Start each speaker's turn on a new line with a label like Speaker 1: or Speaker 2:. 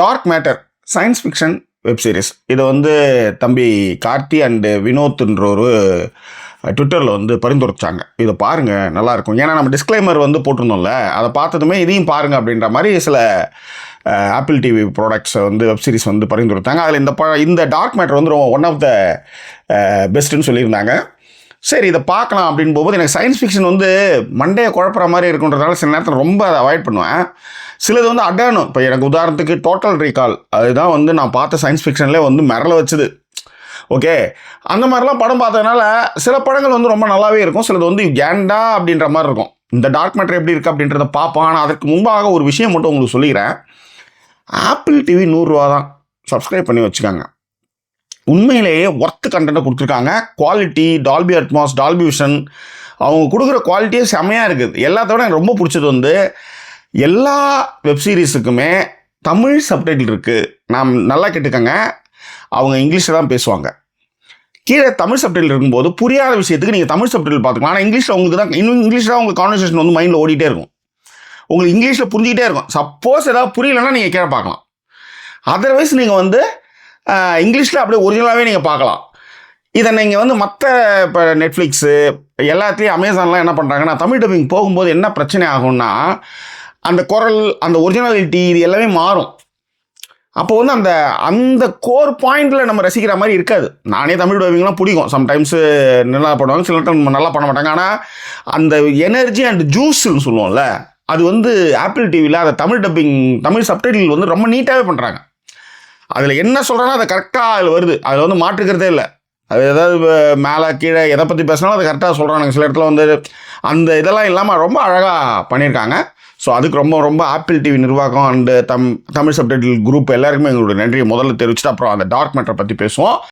Speaker 1: Dark matter science fiction web series. இதை தம்பி Karthi and வினோத்ன்ற ஒரு ட்விட்டரில் பரிந்துரைச்சாங்க. இதை பாருங்கள், நல்லாயிருக்கும். ஏன்னா நம்ம டிஸ்க்ளைமர் போட்டிருந்தோம்ல, அதை பார்த்ததுமே இதையும் பாருங்கள் அப்படின்ற மாதிரி சில ஆப்பிள் டிவி ப்ராடக்ட்ஸை வெப் சீரிஸ் பரிந்துரைத்தாங்க. அதில் இந்த dark matter one of the பெஸ்ட்டுன்னு சொல்லியிருந்தாங்க. சரி, இதை பார்க்கலாம் அப்படின்னு போகும்போது எனக்கு சயின்ஸ் ஃபிக்ஷன் மண்டையை குழப்புற மாதிரி இருக்குன்றதுனால சில நேரத்தில் ரொம்ப அதை அவாய்ட் பண்ணுவேன். சிலது அடணும். இப்போ எனக்கு உதாரணத்துக்கு டோட்டல் ரீகால், அதுதான் நான் பார்த்த சயின்ஸ் ஃபிக்ஷன்லேயே மிரள வச்சுது. ஓகே, அந்த மாதிரிலாம் படம் பார்த்ததுனால சில படங்கள் ரொம்ப நல்லாவே இருக்கும், சிலது கேண்டா அப்படின்ற மாதிரி இருக்கும். இந்த டார்க் மேட்டர் எப்படி இருக்குது அப்படின்றத பார்ப்போம். ஆனால் அதற்கு முன்பாக ஒரு விஷயம் மட்டும் உங்களுக்கு சொல்லிக்கிறேன். ஆப்பிள் டிவி 100 ரூபா தான், சப்ஸ்கிரைப் பண்ணி வச்சுக்காங்க. உண்மையிலேயே ஒர்த்து கண்டென்ட்டை கொடுத்துருக்காங்க. Quality, Dolby Atmos, Dolby vision, அவங்க கொடுக்குற குவாலிட்டியே செம்மையாக இருக்குது. எல்லாத்தோட எனக்கு ரொம்ப பிடிச்சது எல்லா வெப்சீரிஸுக்குமே தமிழ் சப்டைட்டில் இருக்குது. நாம் நல்லா கேட்டுக்கங்க, அவங்க இங்கிலீஷில் தான் பேசுவாங்க. கீழே தமிழ் சப்டைட்டில் இருக்கும்போது புரியாத விஷயத்துக்கு நீங்கள் தமிழ் சப்டைட்டில் பார்த்துக்கலாம். ஆனால் இங்கிலீஷில் உங்களுக்கு தான் இங்கிலீஷில் உங்களுக்கு கான்வர்சேஷன் மைண்டில் ஓடிட்டே இருக்கும். உங்களுக்கு இங்கிலீஷில் புரிஞ்சிக்கிட்டே இருக்கும். சப்போஸ் ஏதாவது புரியலைன்னா நீங்கள் கீழே பார்க்கலாம். அதர்வைஸ் நீங்கள் இங்கிலீஷில் அப்படியே ஒரிஜினலாகவே நீங்கள் பார்க்கலாம். இதை நீங்கள் மற்ற இப்போ நெட்ஃப்ளிக்ஸு எல்லாத்துலேயும் அமேசான்லாம் என்ன பண்ணுறாங்கன்னா, தமிழ் டப்பிங் போகும்போது என்ன பிரச்சனை ஆகும்னா, அந்த குரல், அந்த ஒரிஜினாலிட்டி, இது எல்லாமே மாறும். அப்போ அந்த அந்த கோர் பாயிண்டில் நம்ம ரசிக்கிற மாதிரி இருக்காது. நானே தமிழ் டப்பிங்லாம் பிடிக்கும். சம்டைம்ஸு நல்லா பண்ணுவாங்க, சில டைம் நல்லா பண்ண மாட்டாங்க. ஆனால் அந்த எனர்ஜி அண்ட் ஜூஸ்ன்னு சொல்லுவோம்ல, அது ஆப்பிள் டிவியில் அதை தமிழ் டப்பிங், தமிழ் சப்டைட்டில் ரொம்ப நீட்டாகவே பண்ணுறாங்க. அதில் என்ன சொல்கிறேன்னா அது கரெக்டாக அதில் வருது. அதில் மாற்றுக்கிறதே இல்லை. அது ஏதாவது மேலே கீழே எதை பற்றி பேசினாலும் அதை கரெக்டாக சொல்கிறாங்க. சில இடத்துல அந்த இதெல்லாம் இல்லாமல் ரொம்ப அழகாக பண்ணியிருக்காங்க. ஸோ அதுக்கு ரொம்ப ரொம்ப ஆப்பிள் டிவி நிர்வாகம் அண்டு தமிழ் சப்டைட்டில் குரூப் எல்லாருக்குமே எங்களுடைய நன்றியை முதல்ல தெரிவிச்சுட்டு அப்புறம் அந்த டார்க் மேட்டரை பற்றி பேசுவோம்.